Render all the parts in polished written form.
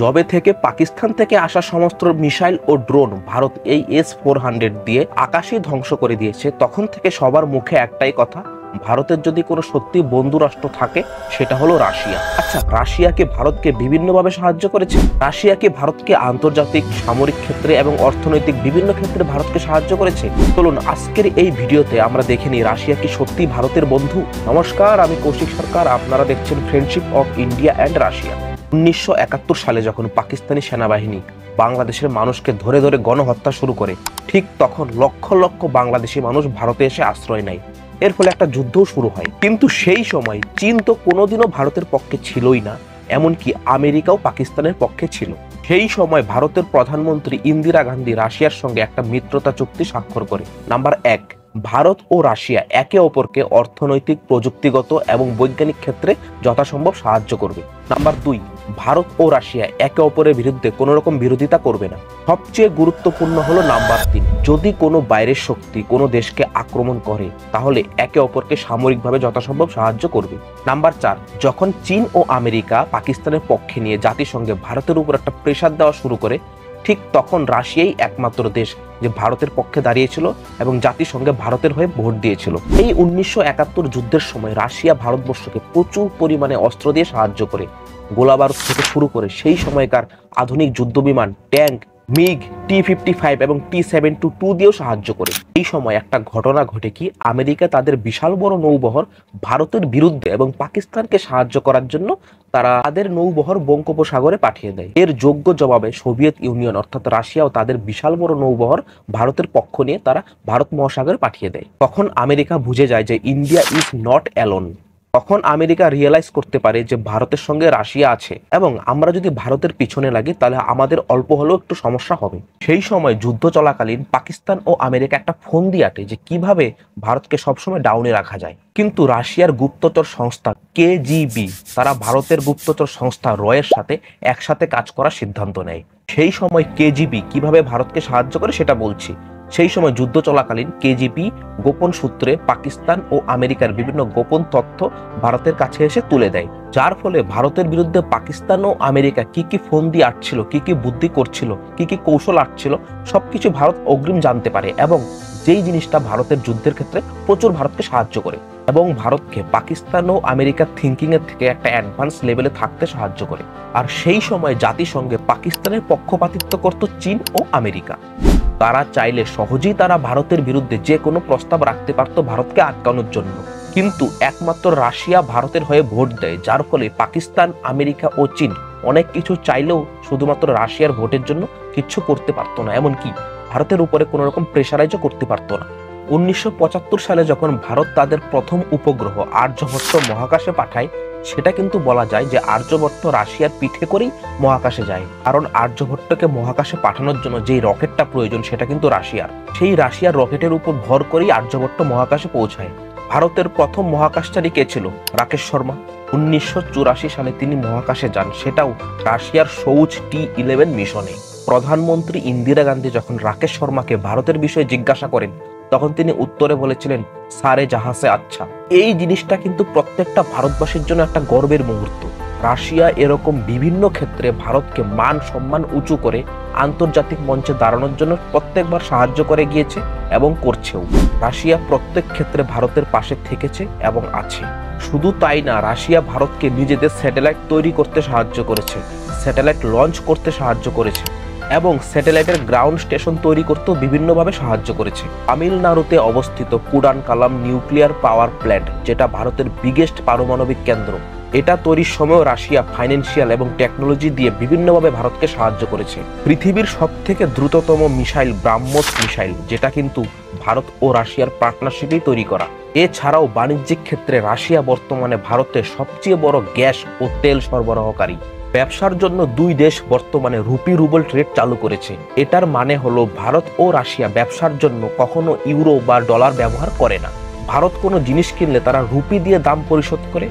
যবে থেকে পাকিস্তান থেকে আসা সমস্ত মিসাইল ও ড্রোন ভারত এই S-400 দিয়ে আকাশই ধ্বংস করে দিয়েছে, তখন থেকে সবার মুখে একটাই কথা, ভারতের যদি কোনো সত্যি বন্ধু রাষ্ট্র থাকে সেটা হলো রাশিয়া। আচ্ছা, রাশিয়াকে ভারতকে বিভিন্নভাবে সাহায্য করেছে। রাশিয়াকে ভারতকে আন্তর্জাতিক, সামরিক ক্ষেত্রে এবং অর্থনৈতিক বিভিন্ন ক্ষেত্রে ভারতকে সাহায্য করেছে। চলুন আজকের এই ভিডিওতে আমরা দেখে নিই রাশিয়া কি সত্যি ভারতের বন্ধু। নমস্কার, আমি কৌশিক সরকার, আপনারা দেখছেন friendship of India and Russia. 1971 সালে যখন পাকিস্তানি সেনাবাহিনী বাংলাদেশের মানুষকে ধরে ধরে গণহত্যা শুরু করে, ঠিক তখন লক্ষ লক্ষ বাংলাদেশি মানুষ ভারতে এসে আশ্রয় নেয়। এর ফলে একটা যুদ্ধও শুরু হয়। কিন্তু সেই সময় চীন তো কোনোদিনও ভারতের পক্ষে ছিলই না, এমনকি আমেরিকাও পাকিস্তানের পক্ষে ছিল। সেই সময় ভারতের প্রধানমন্ত্রী ইন্দিরা গান্ধী রাশিয়ার সঙ্গে একটা মিত্রতা চুক্তি স্বাক্ষর করে। নাম্বার 1, ভারত ও রাশিয়া একে অপরকে অর্থনৈতিক, প্রযুক্তিগত এবং বৈজ্ঞানিক ক্ষেত্রে যথাসম্ভব সাহায্য করবে। নাম্বার 2, ভারত ও রাশিয়া একে অপরের বিরুদ্ধে কোনো রকম বিরোধিতা করবে না। সবচেয়ে গুরুত্বপূর্ণ হলো নাম্বার 3, যদি কোনো বাইরের শক্তি কোনো দেশকে আক্রমণ করে তাহলে একে অপরকে সামরিকভাবে যথাসম্ভব সাহায্য করবে। নাম্বার 4, যখন চীন ও আমেরিকা পাকিস্তানের পক্ষে নিয়ে জাতিসংঘে ভারতের উপর একটা প্রেসার দেওয়া শুরু করে, ঠিক তখন রাশিয়াই একমাত্র দেশ যে ভারতের পক্ষে দাঁড়িয়েছিল এবং জাতিসংঘে ভারতের হয়ে ভোট দিয়েছিল। এই 1971 যুদ্ধের সময় রাশিয়া ভারতবর্ষকে প্রচুর পরিমাণে অস্ত্র দিয়ে সাহায্য করে, গোলাবারুদ থেকে শুরু করে সেই সময়কার আধুনিক যুদ্ধবিমান, ট্যাঙ্ক, মিগ, T-55 এবং T-72 দিয়েও সাহায্য করে। এই সময় একটা ঘটনা ঘটে কি, আমেরিকা তাদের বিশাল বড় নৌবহর ভারতের বিরুদ্ধে এবং পাকিস্তানকে সাহায্য করার জন্য তারা তাদের নৌবহর বঙ্গোপসাগরে পাঠিয়ে দেয়। এর যোগ্য জবাবে সোভিয়েত ইউনিয়ন অর্থাৎ রাশিয়াও তাদের বিশাল বড় নৌবহর ভারতের পক্ষ নিয়ে তারা ভারত মহাসাগরে পাঠিয়ে দেয়। তখন আমেরিকা বুঝে যায় যে ইন্ডিয়া ইজ নট অ্যালোন। তখন আমেরিকা রিয়েলাইজ করতে পারে যে ভারতের সঙ্গে রাশিয়া আছে এবং আমরা যদি ভারতের পিছনে লাগি তাহলে আমাদের অল্প হলেও একটু সমস্যা হবে। সেই সময় যুদ্ধ চলাকালীন পাকিস্তান ও আমেরিকা একটা ফন্দি আটে যে কিভাবে ভারতকে সবসময় ডাউনে রাখা যায়। কিন্তু রাশিয়ার গুপ্তচর সংস্থা KGB তারা ভারতের গুপ্তচর সংস্থা রয়ের সাথে একসাথে কাজ করার সিদ্ধান্ত নেয়। সেই সময় KGB কিভাবে ভারতকে সাহায্য করে সেটা বলছি। সেই সময় যুদ্ধ চলাকালীন KGB গোপন সূত্রে পাকিস্তান ও আমেরিকার বিভিন্ন গোপন তথ্য ভারতের কাছে এসে তুলে দেয়, যার ফলে ভারতের বিরুদ্ধে পাকিস্তান ও আমেরিকা কি কি ফন্দি আটছিল, কি কি বুদ্ধি করছিল, কি কি কৌশল আটছিল, সবকিছু ভারত অগ্রিম জানতে পারে এবং যেই জিনিসটা ভারতের যুদ্ধের ক্ষেত্রে প্রচুর ভারতকে সাহায্য করে এবং ভারতকে পাকিস্তান ও আমেরিকার থিঙ্কিং এর থেকে একটা অ্যাডভান্স লেভেলে থাকতে সাহায্য করে। আর সেই সময় জাতিসংঘে পাকিস্তানের পক্ষপাতিত্ব করত চীন ও আমেরিকা। তারা চাইলে সহজেই তারা ভারতের বিরুদ্ধে যে কোনো প্রস্তাব রাখতে পারত ভারতকে আটকানোর জন্য, কিন্তু একমাত্র রাশিয়া ভারতের হয়ে ভোট দেয়, যার ফলে পাকিস্তান, আমেরিকা ও চীন অনেক কিছু চাইলেও শুধুমাত্র রাশিয়ার ভোটের জন্য কিচ্ছু করতে পারতো না, এমনকি ভারতের উপরে কোনো রকম প্রেশারাইজও করতে পারতো না। 1975 সালে যখন ভারত তাদের প্রথম উপগ্রহ আর্যভট্ট মহাকাশে পাঠায়, সেটা কিন্তু বলা যায় যে আর্যভট্ট রাশিয়ার পিঠে করেই মহাকাশে যায়, কারণ আর্যভট্টকে মহাকাশে পাঠানোর জন্য যেই রকেটটা প্রয়োজন সেটা কিন্তু রাশিয়ার। সেই রাশিয়ার রকেটের উপর ভর করেই আর্যভট্ট মহাকাশে পৌঁছায়। ভারতের প্রথম মহাকাশচারী কে ছিল? রাকেশ শর্মা। 1984 সালে তিনি মহাকাশে যান, সেটাও রাশিয়ার সৌজ T-11 মিশনে। প্রধানমন্ত্রী ইন্দিরা গান্ধী যখন রাকেশ শর্মাকে ভারতের বিষয়ে জিজ্ঞাসা করেন, তখন তিনি উত্তরে বলেছিলেন, সারে জাহাসে আচ্ছা। এই জিনিসটা কিন্তু প্রত্যেকটা ভারতবাসীর জন্য একটা গর্বের মুহূর্ত। রাশিয়া এরকম বিভিন্ন ক্ষেত্রে ভারতকে মান সম্মান উঁচু করে আন্তর্জাতিক মঞ্চে দাঁড়ানোর জন্য প্রত্যেকবার সাহায্য করে গিয়েছে এবং করছেও। রাশিয়া প্রত্যেক ক্ষেত্রে ভারতের পাশে থেকেছে এবং আছে। শুধু তাই না, রাশিয়া ভারতকে নিজেদের স্যাটেলাইট তৈরি করতে সাহায্য করেছে, স্যাটেলাইট লঞ্চ করতে সাহায্য করেছে এবং স্যাটেলাইটের গ্রাউন্ড স্টেশন তৈরি করতেও বিভিন্নভাবে সাহায্য করেছে। তামিলনাড়ুতে অবস্থিত কুডানকালাম নিউক্লিয়ার পাওয়ার প্ল্যান্ট, যেটা ভারতের বিগেস্ট পারমাণবিক কেন্দ্র, এটা তৈরির সময় রাশিয়া ফাইন্যান্সিয়াল এবং টেকনোলজি দিয়ে বিভিন্নভাবে ভারতকে সাহায্য করেছে। পৃথিবীর সবথেকে দ্রুততম মিসাইল ব্রাহ্মোস মিসাইল, যেটা কিন্তু ভারত ও রাশিয়ার পার্টনারশিপেই তৈরি করা। এছাড়াও বাণিজ্যিক ক্ষেত্রে রাশিয়া বর্তমানে ভারতের সবচেয়ে বড় গ্যাস ও তেল সরবরাহকারী। ব্যবসার জন্য দুই দেশ বর্তমানে রুপি রুবল ট্রেড চালু করেছে। এটার মানে হলো ভারত ও রাশিয়া ব্যবসার জন্য কখনো ইউরো বা ডলার ব্যবহার করে না। ভারত কোনো জিনিস কিনলে তারা রুপি দিয়ে দাম পরিশোধ করে,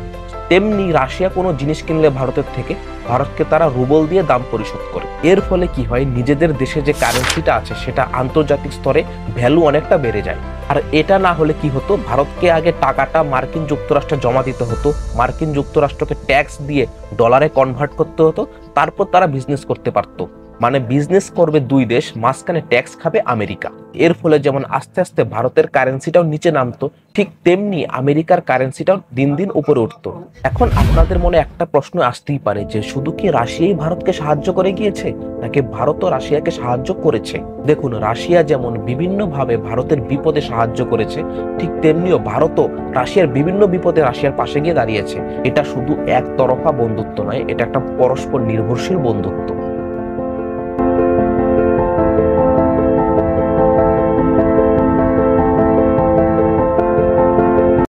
তেমনি রাশিয়া কোনো জিনিস কিনলে ভারতের থেকে ভারতকে তারা রুবল দিয়ে দাম পরিশোধ করে। এর ফলে কি হয়, নিজেদের দেশে যে কারেন্সিটা আছে সেটা আন্তর্জাতিক স্তরে ভ্যালু অনেকটা বেড়ে যায়। আর এটা না হলে কি হতো, ভারতকে আগে টাকাটা মার্কিন যুক্তরাষ্ট্রে জমা দিতে হতো, মার্কিন যুক্তরাষ্ট্রকে ট্যাক্স দিয়ে ডলারে কনভার্ট করতে হতো, তারপর তারা বিজনেস করতে পারতো। মানে বিজনেস করবে দুই দেশ, মাঝখানে ট্যাক্স খাবে আমেরিকা। এর ফলে যেমন আস্তে আস্তে ভারতের কারেন্সিটাও নিচে নামতো, ঠিক তেমনি আমেরিকার কারেন্সিটাও দিন দিন উপরে উঠতো। এখন আপনাদের মনে একটা প্রশ্ন আসতেই পারে যে শুধু কি রাশিয়াই ভারতকে সাহায্য করে গিয়েছে, নাকি ভারতও রাশিয়াকে সাহায্য করেছে? দেখুন, রাশিয়া যেমন বিভিন্নভাবে ভারতের বিপদে সাহায্য করেছে, ঠিক তেমনিও ভারতও রাশিয়ার বিভিন্ন বিপদে রাশিয়ার পাশে গিয়ে দাঁড়িয়েছে। এটা শুধু একতরফা বন্ধুত্ব নয়, এটা একটা পরস্পর নির্ভরশীল বন্ধুত্ব।